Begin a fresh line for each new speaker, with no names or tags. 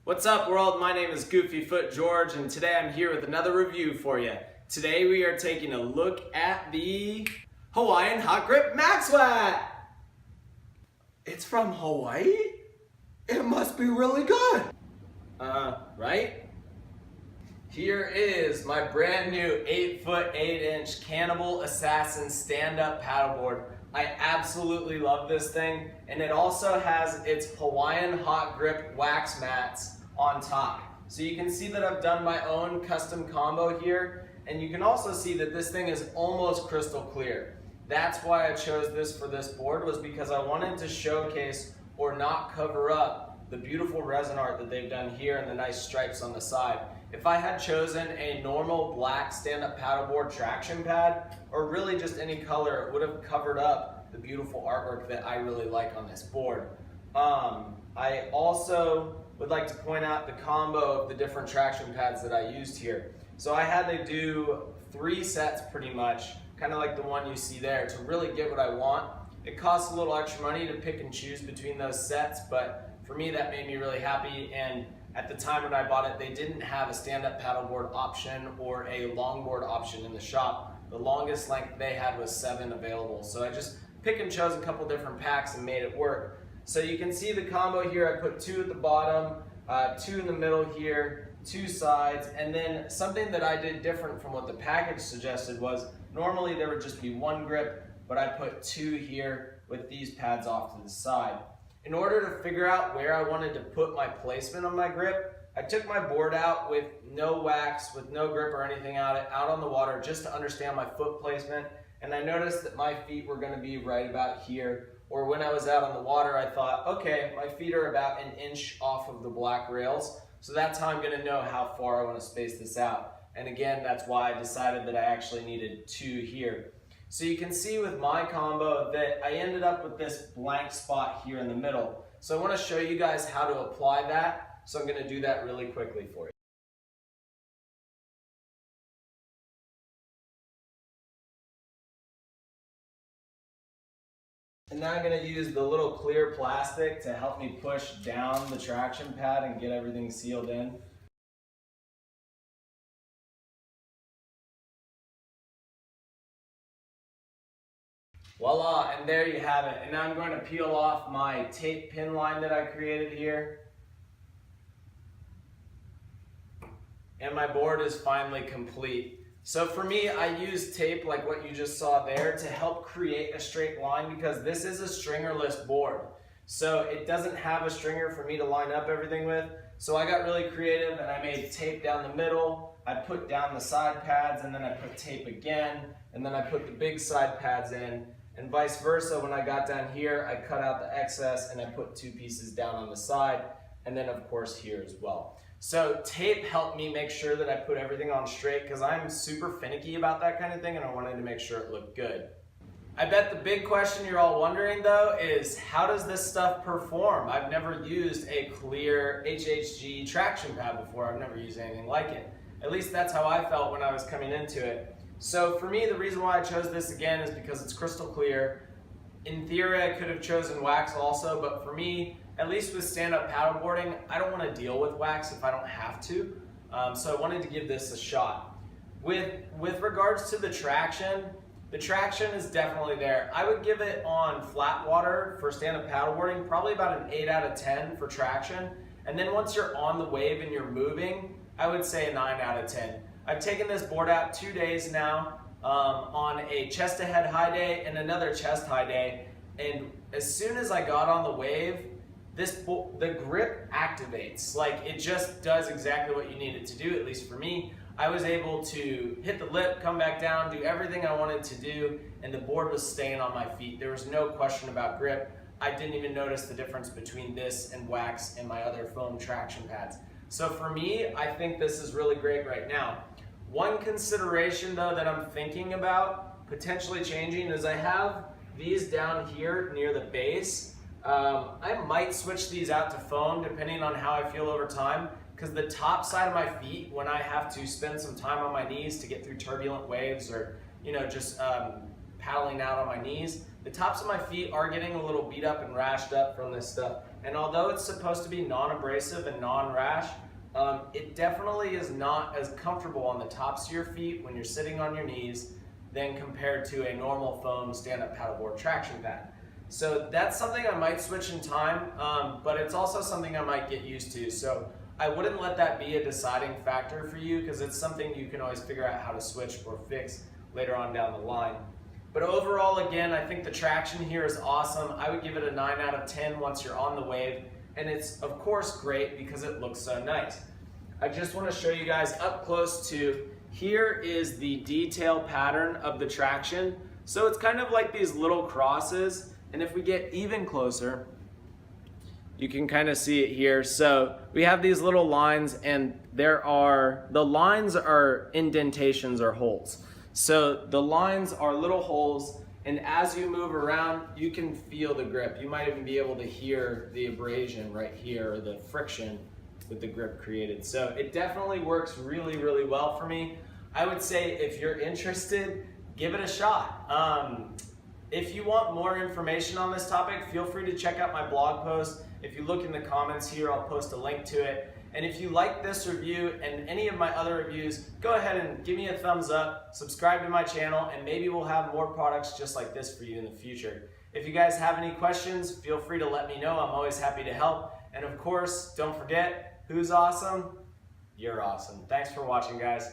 What's up world? My name is GoofyfootGeorge and today I'm here with another review for you. Today we are taking a look at the Hawaiian Hot Grip Max Wet.
It's from Hawaii? It must be really good.
Right? Here is my brand new 8-foot 8-inch Cannibal Assassin stand-up paddleboard. I absolutely love this thing, and it also has its Hawaiian Hot Grip wax mats on top. So you can see that I've done my own custom combo here, and you can also see that this thing is almost crystal clear. That's why I chose this for this board, was because I wanted to showcase or not cover up the beautiful resin art that they've done here and the nice stripes on the side. If I had chosen a normal black stand-up paddleboard traction pad, or really just any color, it would have covered up the beautiful artwork that I really like on this board. I also would like to point out the combo of the different traction pads that I used here. So I had to do 3 sets pretty much, kind of like the one you see there, to really get what I want. It costs a little extra money to pick and choose between those sets, but for me that made me really happy. And at the time when I bought it, they didn't have a stand-up paddleboard option or a longboard option in the shop. The longest length they had was 7 available. So I just pick and chose a couple different packs and made it work. So you can see the combo here. I put 2 at the bottom, 2 in the middle here, 2 sides, and then something that I did different from what the package suggested was normally there would just be 1 grip, but I put 2 here with these pads off to the side. In order to figure out where I wanted to put my placement on my grip, I took my board out with no wax, with no grip or anything out on the water, just to understand my foot placement. And I noticed that my feet were going to be right about here. Or when I was out on the water, I thought, okay, my feet are about 1 inch off of the black rails. So that's how I'm going to know how far I want to space this out. And again, that's why I decided that I actually needed 2 here. So you can see with my combo that I ended up with this blank spot here in the middle. So I want to show you guys how to apply that. So I'm going to do that really quickly for you. And now I'm going to use the little clear plastic to help me push down the traction pad and get everything sealed in. Voila, and there you have it. And now I'm going to peel off my tape pin line that I created here. And my board is finally complete. So for me, I use tape like what you just saw there to help create a straight line, because this is a stringerless board. So it doesn't have a stringer for me to line up everything with. So I got really creative and I made tape down the middle. I put down the side pads and then I put tape again, and then I put the big side pads in, and vice versa. When I got down here, I cut out the excess and I put 2 pieces down on the side, and then of course here as well. So tape helped me make sure that I put everything on straight, because I'm super finicky about that kind of thing and I wanted to make sure it looked good. I bet the big question you're all wondering though is, how does this stuff perform? I've never used a clear HHG traction pad before. I've never used anything like it. At least that's how I felt when I was coming into it. So for me, the reason why I chose this again is because it's crystal clear. In theory, I could have chosen wax also, but for me, at least with stand-up paddleboarding, I don't want to deal with wax if I don't have to. So I wanted to give this a shot. With regards to the traction is definitely there. I would give it on flat water for stand-up paddleboarding, probably about an 8 out of 10 for traction. And then once you're on the wave and you're moving, I would say a 9 out of 10. I've taken this board out 2 days now, on a chest ahead high day and another chest high day. And as soon as I got on the wave, the grip activates. Like, it just does exactly what you need it to do, at least for me. I was able to hit the lip, come back down, do everything I wanted to do, and the board was staying on my feet. There was no question about grip. I didn't even notice the difference between this and wax and my other foam traction pads. So for me, I think this is really great right now. One consideration though that I'm thinking about potentially changing is I have these down here near the base. I might switch these out to foam depending on how I feel over time, because the top side of my feet, when I have to spend some time on my knees to get through turbulent waves, or just paddling out on my knees, the tops of my feet are getting a little beat up and rashed up from this stuff, And although it's supposed to be non-abrasive and non-rash, it definitely is not as comfortable on the tops of your feet when you're sitting on your knees than compared to a normal foam stand-up paddleboard traction pad. So that's something I might switch in time, but it's also something I might get used to. So I wouldn't let that be a deciding factor for you, because it's something you can always figure out how to switch or fix later on down the line. But overall, again, I think the traction here is awesome. I would give it a 9 out of 10 once you're on the wave. And it's, of course, great because it looks so nice. I just want to show you guys up close to, here is the detail pattern of the traction. So it's kind of like these little crosses. And if we get even closer, you can kind of see it here. So we have these little lines, and the lines are indentations or holes. So the lines are little holes, and as you move around, you can feel the grip. You might even be able to hear the abrasion right here, or the friction with the grip created. So it definitely works really, really well for me. I would say if you're interested, give it a shot. If you want more information on this topic, feel free to check out my blog post. If you look in the comments here, I'll post a link to it. And if you like this review and any of my other reviews, go ahead and give me a thumbs up, subscribe to my channel, and maybe we'll have more products just like this for you in the future. If you guys have any questions, feel free to let me know. I'm always happy to help. And of course, don't forget, who's awesome? You're awesome. Thanks for watching, guys.